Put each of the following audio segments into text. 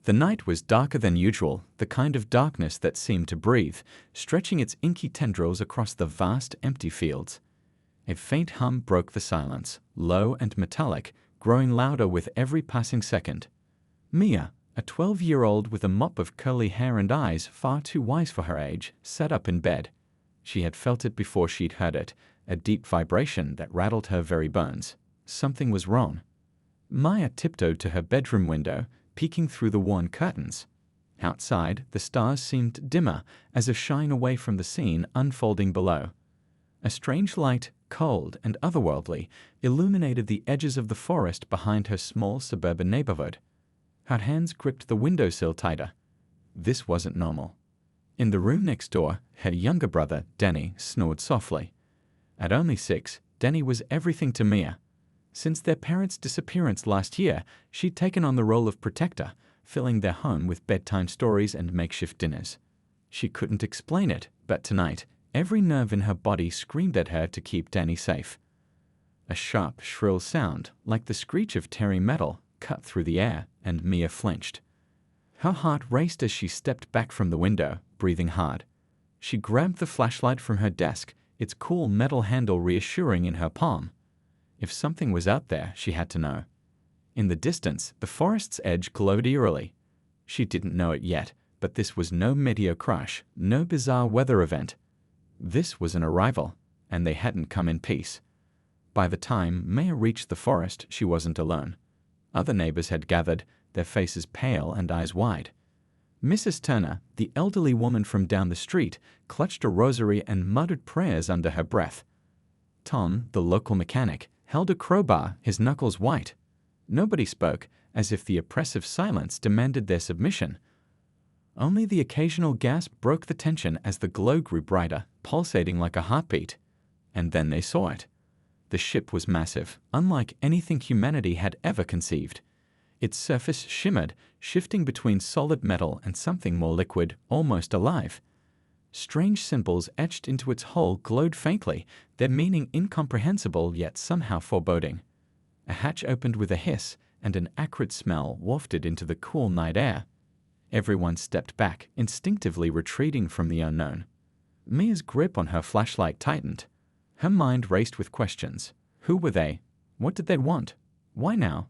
The night was darker than usual, the kind of darkness that seemed to breathe, stretching its inky tendrils across the vast, empty fields. A faint hum broke the silence, low and metallic, growing louder with every passing second. Mia, a 12-year-old with a mop of curly hair and eyes far too wise for her age, sat up in bed. She had felt it before she'd heard it, a deep vibration that rattled her very bones. Something was wrong. Maya tiptoed to her bedroom window, peeking through the worn curtains. Outside, the stars seemed dimmer, as if shying away from the scene unfolding below. A strange light, cold and otherworldly, illuminated the edges of the forest behind her small suburban neighborhood. Her hands gripped the windowsill tighter. This wasn't normal. In the room next door, her younger brother, Danny, snored softly. At only 6, Danny was everything to Mia. Since their parents' disappearance last year, she'd taken on the role of protector, filling their home with bedtime stories and makeshift dinners. She couldn't explain it, but tonight, every nerve in her body screamed at her to keep Danny safe. A sharp, shrill sound, like the screech of tearing metal, cut through the air, and Mia flinched. Her heart raced as she stepped back from the window, breathing hard. She grabbed the flashlight from her desk, its cool metal handle reassuring in her palm. If something was out there, she had to know. In the distance, the forest's edge glowed eerily. She didn't know it yet, but this was no meteor crash, no bizarre weather event. This was an arrival, and they hadn't come in peace. By the time Maya reached the forest, she wasn't alone. Other neighbors had gathered, their faces pale and eyes wide. Mrs. Turner, the elderly woman from down the street, clutched a rosary and muttered prayers under her breath. Tom, the local mechanic, held a crowbar, his knuckles white. Nobody spoke, as if the oppressive silence demanded their submission. Only the occasional gasp broke the tension as the glow grew brighter, pulsating like a heartbeat. And then they saw it. The ship was massive, unlike anything humanity had ever conceived. Its surface shimmered, shifting between solid metal and something more liquid, almost alive. Strange symbols etched into its hull glowed faintly, their meaning incomprehensible yet somehow foreboding. A hatch opened with a hiss, and an acrid smell wafted into the cool night air. Everyone stepped back, instinctively retreating from the unknown. Mia's grip on her flashlight tightened. Her mind raced with questions. Who were they? What did they want? Why now?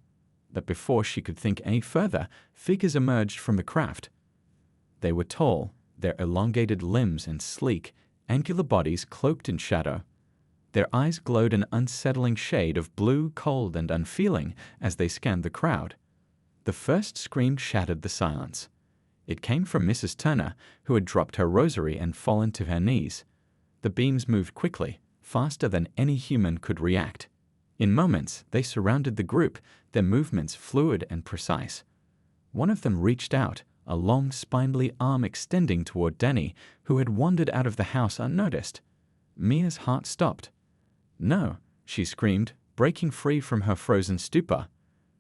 But before she could think any further, figures emerged from the craft. They were tall, their elongated limbs and sleek, angular bodies cloaked in shadow. Their eyes glowed an unsettling shade of blue, cold and unfeeling as they scanned the crowd. The first scream shattered the silence. It came from Mrs. Turner, who had dropped her rosary and fallen to her knees. The beams moved quickly, faster than any human could react. In moments, they surrounded the group, their movements fluid and precise. One of them reached out, a long, spindly arm extending toward Danny, who had wandered out of the house unnoticed. Mia's heart stopped. No, she screamed, breaking free from her frozen stupor.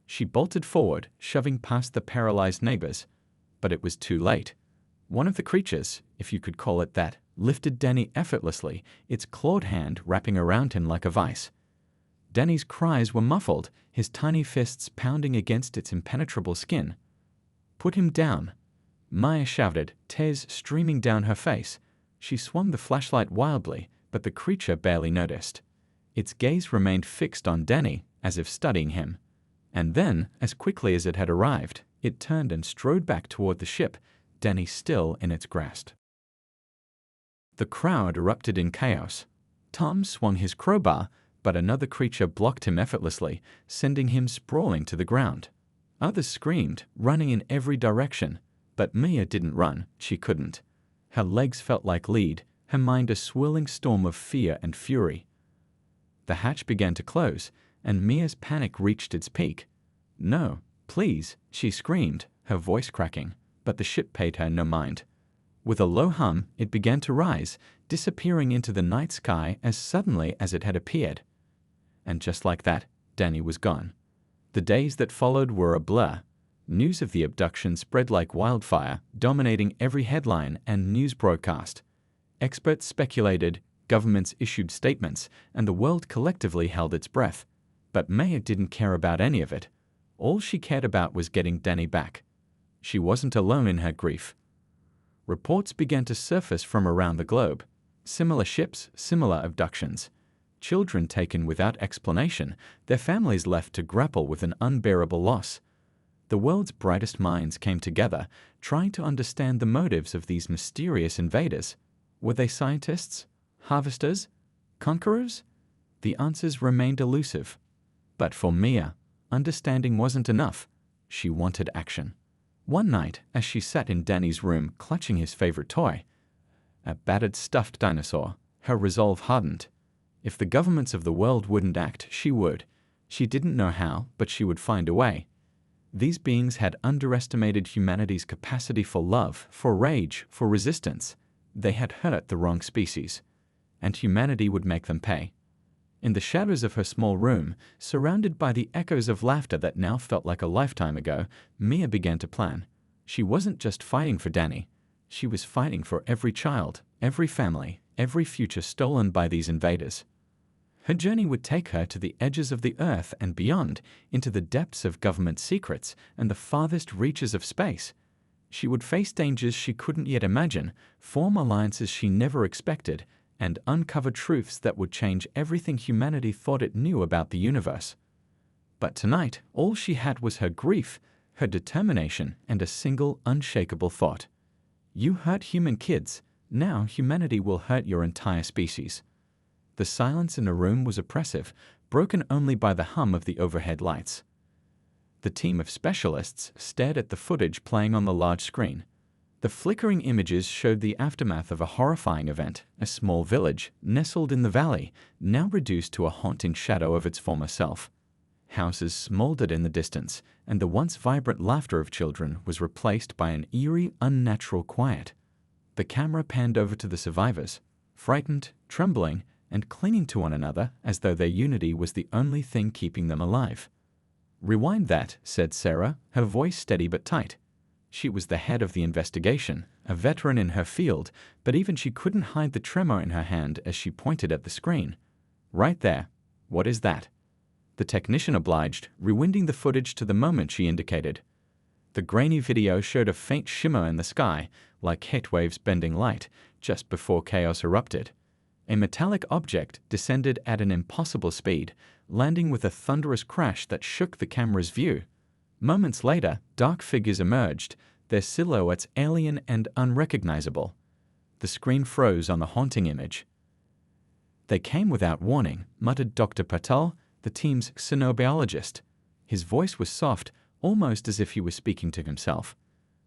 She bolted forward, shoving past the paralyzed neighbors. But it was too late. One of the creatures, if you could call it that, lifted Danny effortlessly, its clawed hand wrapping around him like a vice. Danny's cries were muffled, his tiny fists pounding against its impenetrable skin. "Put him down," Maya shouted, tears streaming down her face. She swung the flashlight wildly, but the creature barely noticed. Its gaze remained fixed on Danny, as if studying him. And then, as quickly as it had arrived, it turned and strode back toward the ship, Danny still in its grasp. The crowd erupted in chaos. Tom swung his crowbar, but another creature blocked him effortlessly, sending him sprawling to the ground. Others screamed, running in every direction, but Mia didn't run, she couldn't. Her legs felt like lead, her mind a swirling storm of fear and fury. The hatch began to close, and Mia's panic reached its peak. "No, please," she screamed, her voice cracking, but the ship paid her no mind. With a low hum, it began to rise, disappearing into the night sky as suddenly as it had appeared. And just like that, Danny was gone. The days that followed were a blur. News of the abduction spread like wildfire, dominating every headline and news broadcast. Experts speculated, governments issued statements, and the world collectively held its breath. But Maya didn't care about any of it. All she cared about was getting Danny back. She wasn't alone in her grief. Reports began to surface from around the globe. Similar ships, similar abductions. Children taken without explanation, their families left to grapple with an unbearable loss. The world's brightest minds came together, trying to understand the motives of these mysterious invaders. Were they scientists? Harvesters? Conquerors? The answers remained elusive. But for Mia, understanding wasn't enough. She wanted action. One night, as she sat in Danny's room clutching his favorite toy, a battered stuffed dinosaur, her resolve hardened. If the governments of the world wouldn't act, she would. She didn't know how, but she would find a way. These beings had underestimated humanity's capacity for love, for rage, for resistance. They had hurt the wrong species, and humanity would make them pay. In the shadows of her small room, surrounded by the echoes of laughter that now felt like a lifetime ago, Mia began to plan. She wasn't just fighting for Danny. She was fighting for every child, every family, every future stolen by these invaders. Her journey would take her to the edges of the earth and beyond, into the depths of government secrets and the farthest reaches of space. She would face dangers she couldn't yet imagine, form alliances she never expected, and uncover truths that would change everything humanity thought it knew about the universe. But tonight, all she had was her grief, her determination, and a single unshakable thought. You hurt human kids, now humanity will hurt your entire species. The silence in the room was oppressive, broken only by the hum of the overhead lights. The team of specialists stared at the footage playing on the large screen. The flickering images showed the aftermath of a horrifying event, a small village, nestled in the valley, now reduced to a haunting shadow of its former self. Houses smoldered in the distance, and the once vibrant laughter of children was replaced by an eerie, unnatural quiet. The camera panned over to the survivors, frightened, trembling, and clinging to one another as though their unity was the only thing keeping them alive. "Rewind that," said Sarah, her voice steady but tight. She was the head of the investigation, a veteran in her field, but even she couldn't hide the tremor in her hand as she pointed at the screen. "Right there. What is that?" The technician obliged, rewinding the footage to the moment she indicated. The grainy video showed a faint shimmer in the sky, like heat waves bending light, just before chaos erupted. A metallic object descended at an impossible speed, landing with a thunderous crash that shook the camera's view. Moments later, dark figures emerged, their silhouettes alien and unrecognizable. The screen froze on the haunting image. "They came without warning," muttered Dr. Patel, the team's xenobiologist. His voice was soft, almost as if he was speaking to himself.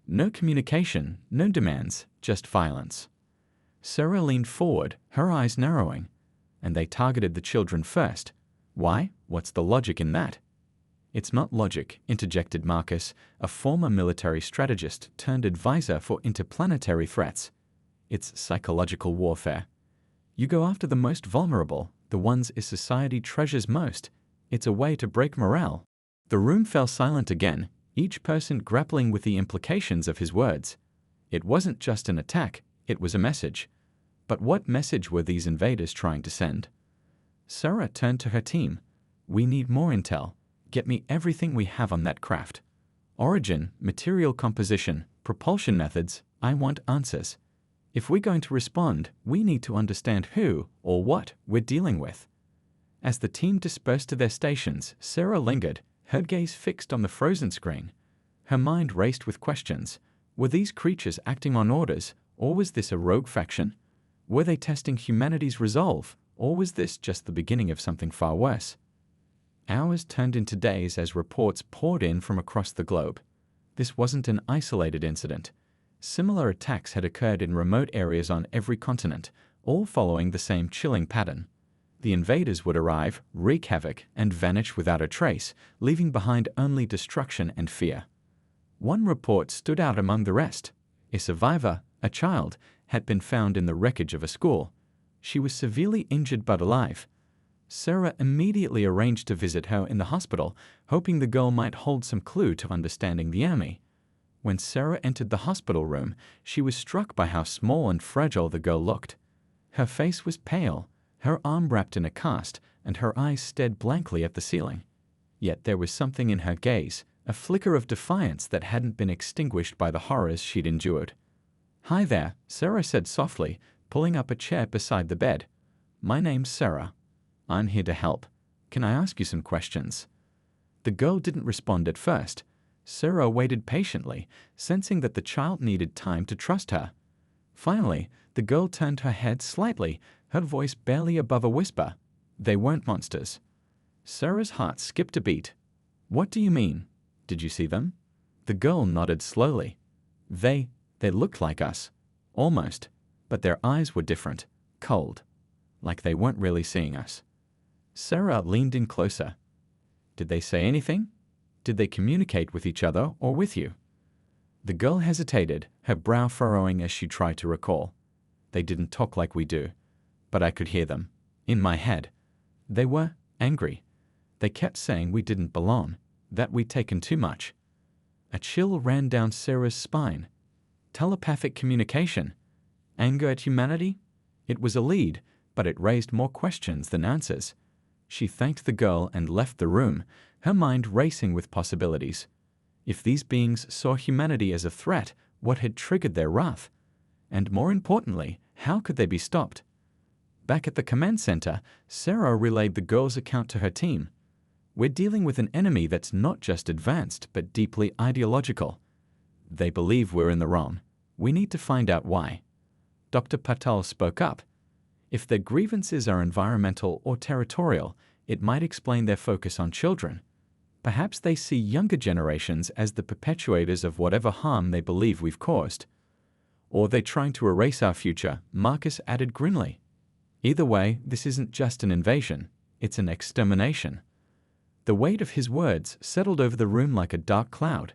"No communication, no demands, just violence." Sarah leaned forward, her eyes narrowing. "And they targeted the children first. Why? What's the logic in that?" "It's not logic," interjected Marcus, a former military strategist turned advisor for interplanetary threats. "It's psychological warfare. You go after the most vulnerable, the ones a society treasures most. It's a way to break morale." The room fell silent again, each person grappling with the implications of his words. It wasn't just an attack, it was a message. But what message were these invaders trying to send? Sarah turned to her team. "We need more intel. Get me everything we have on that craft. Origin, material composition, propulsion methods. I want answers. If we're going to respond, we need to understand who or what we're dealing with." As the team dispersed to their stations, Sarah lingered, her gaze fixed on the frozen screen. Her mind raced with questions. Were these creatures acting on orders, or was this a rogue faction? Were they testing humanity's resolve, or was this just the beginning of something far worse? Hours turned into days as reports poured in from across the globe. This wasn't an isolated incident. Similar attacks had occurred in remote areas on every continent, all following the same chilling pattern. The invaders would arrive, wreak havoc, and vanish without a trace, leaving behind only destruction and fear. One report stood out among the rest. A survivor, a child, had been found in the wreckage of a school. She was severely injured but alive. Sarah immediately arranged to visit her in the hospital, hoping the girl might hold some clue to understanding the enemy. When Sarah entered the hospital room, she was struck by how small and fragile the girl looked. Her face was pale, her arm wrapped in a cast, and her eyes stared blankly at the ceiling. Yet there was something in her gaze, a flicker of defiance that hadn't been extinguished by the horrors she'd endured. "Hi there," Sarah said softly, pulling up a chair beside the bed. "My name's Sarah. I'm here to help. Can I ask you some questions?" The girl didn't respond at first. Sarah waited patiently, sensing that the child needed time to trust her. Finally, the girl turned her head slightly, her voice barely above a whisper. "They weren't monsters." Sarah's heart skipped a beat. "What do you mean? Did you see them?" The girl nodded slowly. They looked like us. Almost. But their eyes were different. Cold. Like they weren't really seeing us." Sarah leaned in closer. "Did they say anything? Did they communicate with each other or with you?" The girl hesitated, her brow furrowing as she tried to recall. "They didn't talk like we do, but I could hear them. In my head. They were angry. They kept saying we didn't belong, that we'd taken too much." A chill ran down Sarah's spine. Telepathic communication. Anger at humanity? It was a lead, but it raised more questions than answers. She thanked the girl and left the room, her mind racing with possibilities. If these beings saw humanity as a threat, what had triggered their wrath? And more importantly, how could they be stopped? Back at the command center, Sarah relayed the girl's account to her team. "We're dealing with an enemy that's not just advanced, but deeply ideological. They believe we're in the wrong. We need to find out why." Dr. Patel spoke up. "If their grievances are environmental or territorial, it might explain their focus on children. Perhaps they see younger generations as the perpetuators of whatever harm they believe we've caused. Or they're trying to erase our future," Marcus added grimly. "Either way, this isn't just an invasion. It's an extermination." The weight of his words settled over the room like a dark cloud.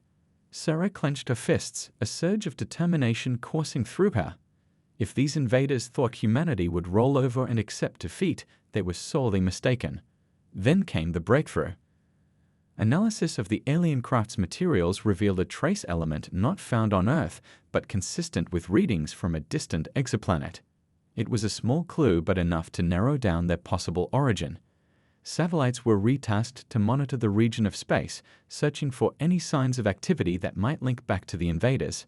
Sarah clenched her fists, a surge of determination coursing through her. If these invaders thought humanity would roll over and accept defeat, they were sorely mistaken. Then came the breakthrough. Analysis of the alien craft's materials revealed a trace element not found on Earth, but consistent with readings from a distant exoplanet. It was a small clue, but enough to narrow down their possible origin. Satellites were retasked to monitor the region of space, searching for any signs of activity that might link back to the invaders.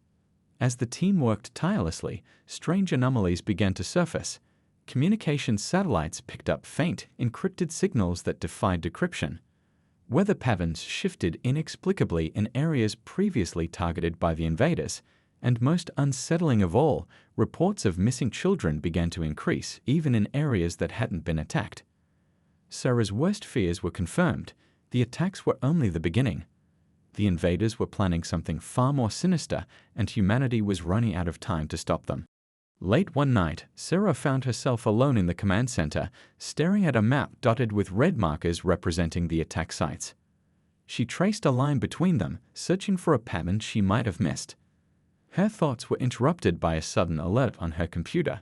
As the team worked tirelessly, strange anomalies began to surface. Communications satellites picked up faint, encrypted signals that defied decryption. Weather patterns shifted inexplicably in areas previously targeted by the invaders, and most unsettling of all, reports of missing children began to increase, even in areas that hadn't been attacked. Sarah's worst fears were confirmed. The attacks were only the beginning. The invaders were planning something far more sinister, and humanity was running out of time to stop them. Late one night, Sarah found herself alone in the command center, staring at a map dotted with red markers representing the attack sites. She traced a line between them, searching for a pattern she might have missed. Her thoughts were interrupted by a sudden alert on her computer.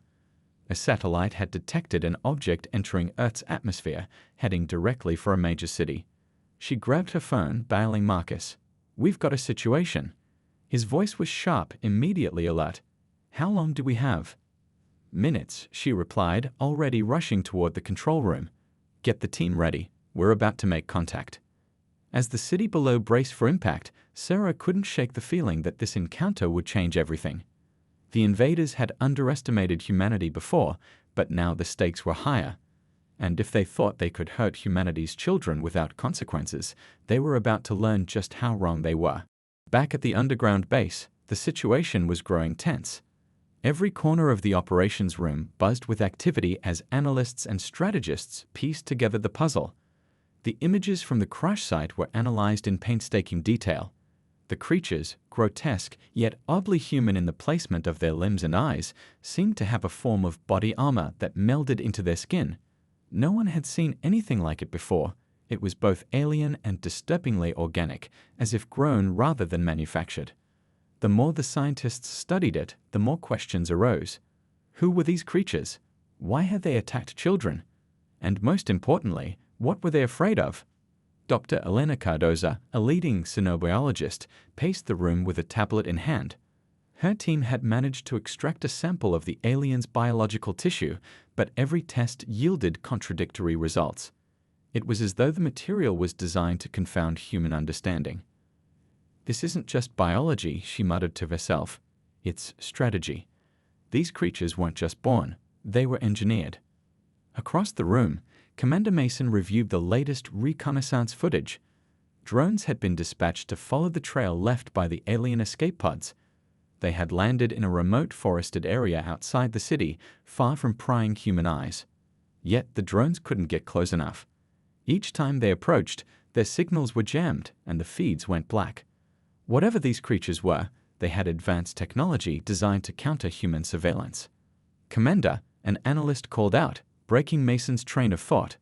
A satellite had detected an object entering Earth's atmosphere, heading directly for a major city. She grabbed her phone, dialing Marcus. "We've got a situation." His voice was sharp, immediately alert. "How long do we have?" "Minutes," she replied, already rushing toward the control room. "Get the team ready. We're about to make contact." As the city below braced for impact, Sarah couldn't shake the feeling that this encounter would change everything. The invaders had underestimated humanity before, but now the stakes were higher. And if they thought they could hurt humanity's children without consequences, they were about to learn just how wrong they were. Back at the underground base, the situation was growing tense. Every corner of the operations room buzzed with activity as analysts and strategists pieced together the puzzle. The images from the crash site were analyzed in painstaking detail. The creatures, grotesque yet oddly human in the placement of their limbs and eyes, seemed to have a form of body armor that melded into their skin. No one had seen anything like it before. It was both alien and disturbingly organic, as if grown rather than manufactured. The more the scientists studied it, the more questions arose. Who were these creatures? Why had they attacked children? And most importantly, what were they afraid of? Dr. Elena Cardoza, a leading xenobiologist, paced the room with a tablet in hand. Her team had managed to extract a sample of the alien's biological tissue, but every test yielded contradictory results. It was as though the material was designed to confound human understanding. This isn't just biology, she muttered to herself. It's strategy. These creatures weren't just born, they were engineered. Across the room, Commander Mason reviewed the latest reconnaissance footage. Drones had been dispatched to follow the trail left by the alien escape pods. They had landed in a remote forested area outside the city, far from prying human eyes. Yet the drones couldn't get close enough. Each time they approached, their signals were jammed and the feeds went black. Whatever these creatures were, they had advanced technology designed to counter human surveillance. "Commander," an analyst called out, breaking Mason's train of thought.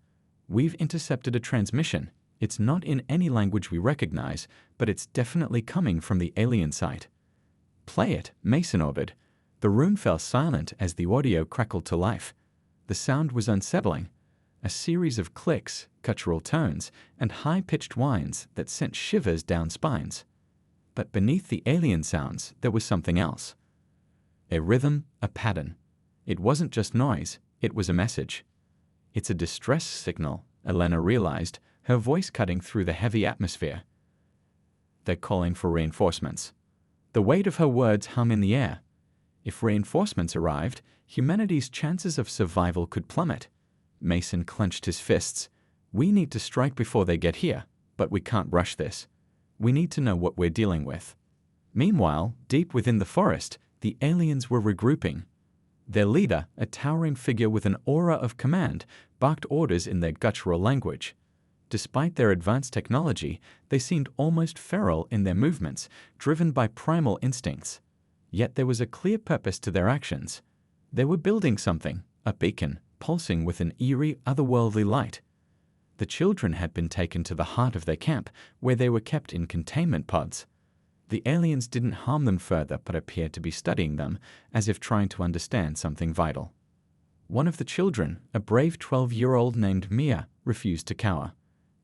"We've intercepted a transmission. It's not in any language we recognize, but it's definitely coming from the alien site." "Play it," Mason ordered. The room fell silent as the audio crackled to life. The sound was unsettling. A series of clicks, guttural tones, and high-pitched whines that sent shivers down spines. But beneath the alien sounds, there was something else. A rhythm, a pattern. It wasn't just noise, it was a message. "It's a distress signal," Elena realized, her voice cutting through the heavy atmosphere. "They're calling for reinforcements." The weight of her words hung in the air. If reinforcements arrived, humanity's chances of survival could plummet. Mason clenched his fists. "We need to strike before they get here, but we can't rush this. We need to know what we're dealing with." Meanwhile, deep within the forest, the aliens were regrouping. Their leader, a towering figure with an aura of command, barked orders in their guttural language. Despite their advanced technology, they seemed almost feral in their movements, driven by primal instincts. Yet there was a clear purpose to their actions. They were building something, a beacon, pulsing with an eerie, otherworldly light. The children had been taken to the heart of their camp, where they were kept in containment pods. The aliens didn't harm them further, but appeared to be studying them, as if trying to understand something vital. One of the children, a brave 12-year-old named Mia, refused to cower.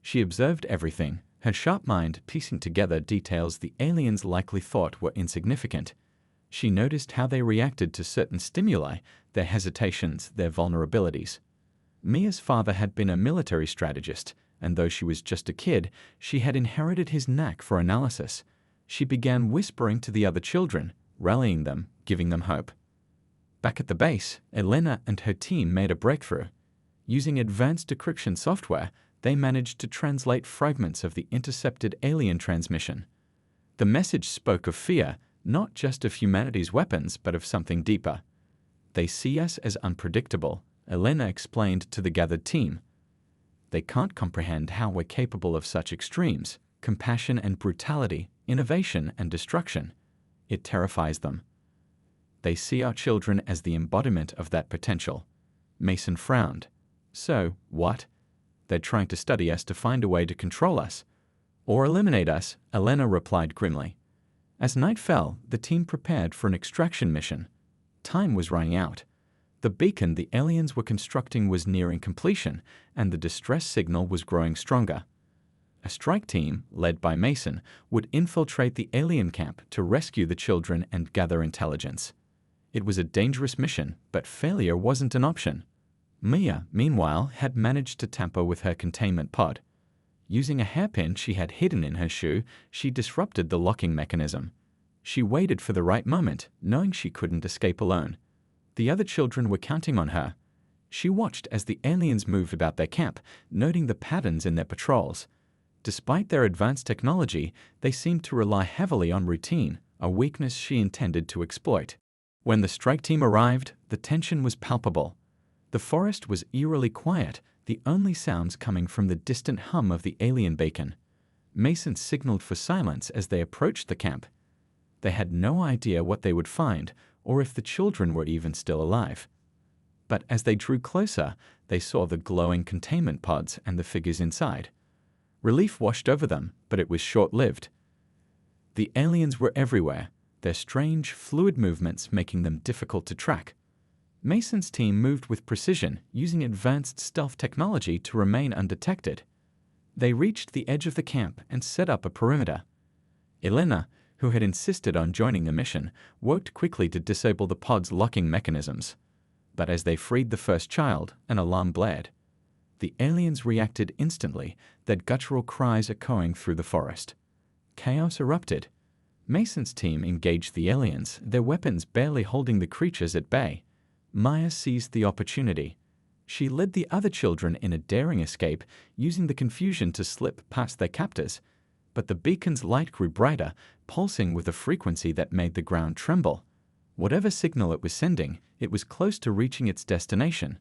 She observed everything, her sharp mind piecing together details the aliens likely thought were insignificant. She noticed how they reacted to certain stimuli, their hesitations, their vulnerabilities. Mia's father had been a military strategist, and though she was just a kid, she had inherited his knack for analysis. She began whispering to the other children, rallying them, giving them hope. Back at the base, Elena and her team made a breakthrough. Using advanced decryption software, they managed to translate fragments of the intercepted alien transmission. The message spoke of fear, not just of humanity's weapons, but of something deeper. "They see us as unpredictable," Elena explained to the gathered team. "They can't comprehend how we're capable of such extremes, compassion and brutality, innovation and destruction. It terrifies them. They see our children as the embodiment of that potential." Mason frowned. "So, what? They're trying to study us to find a way to control us. Or eliminate us," Elena replied grimly. As night fell, the team prepared for an extraction mission. Time was running out. The beacon the aliens were constructing was nearing completion, and the distress signal was growing stronger. A strike team, led by Mason, would infiltrate the alien camp to rescue the children and gather intelligence. It was a dangerous mission, but failure wasn't an option. Mia, meanwhile, had managed to tamper with her containment pod. Using a hairpin she had hidden in her shoe, she disrupted the locking mechanism. She waited for the right moment, knowing she couldn't escape alone. The other children were counting on her. She watched as the aliens moved about their camp, noting the patterns in their patrols. Despite their advanced technology, they seemed to rely heavily on routine, a weakness she intended to exploit. When the strike team arrived, the tension was palpable. The forest was eerily quiet, the only sounds coming from the distant hum of the alien beacon. Mason signaled for silence as they approached the camp. They had no idea what they would find, or if the children were even still alive. But as they drew closer, they saw the glowing containment pods and the figures inside. Relief washed over them, but it was short-lived. The aliens were everywhere, their strange, fluid movements making them difficult to track. Mason's team moved with precision, using advanced stealth technology to remain undetected. They reached the edge of the camp and set up a perimeter. Elena, who had insisted on joining the mission, worked quickly to disable the pod's locking mechanisms. But as they freed the first child, an alarm blared. The aliens reacted instantly, their guttural cries echoing through the forest. chaos erupted. Mason's team engaged the aliens, their weapons barely holding the creatures at bay. Maya seized the opportunity. She led the other children in a daring escape, using the confusion to slip past their captors. But the beacon's light grew brighter, pulsing with a frequency that made the ground tremble. Whatever signal it was sending, it was close to reaching its destination.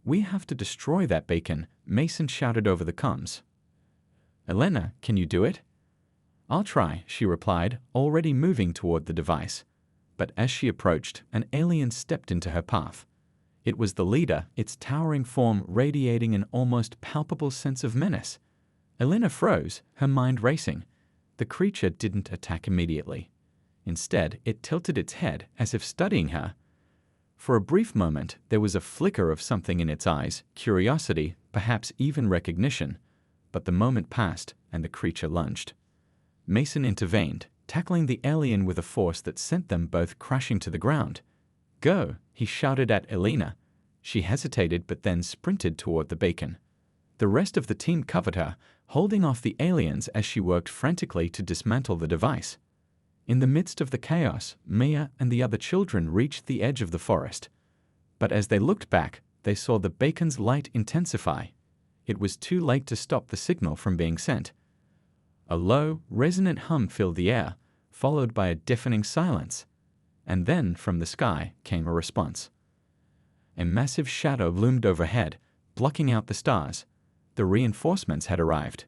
"We have to destroy that beacon," Mason shouted over the comms. "Elena, can you do it?" "I'll try," she replied, already moving toward the device. But as she approached, an alien stepped into her path. It was the leader, its towering form radiating an almost palpable sense of menace. Elena froze, her mind racing. The creature didn't attack immediately. Instead, it tilted its head as if studying her. For a brief moment, there was a flicker of something in its eyes, curiosity, perhaps even recognition. But the moment passed, and the creature lunged. Mason intervened, tackling the alien with a force that sent them both crashing to the ground. "Go!" he shouted at Elena. She hesitated but then sprinted toward the beacon. The rest of the team covered her, holding off the aliens as she worked frantically to dismantle the device. In the midst of the chaos, Mia and the other children reached the edge of the forest. But as they looked back, they saw the beacon's light intensify. It was too late to stop the signal from being sent. A low, resonant hum filled the air, followed by a deafening silence. And then, from the sky, came a response. A massive shadow loomed overhead, blocking out the stars. The reinforcements had arrived.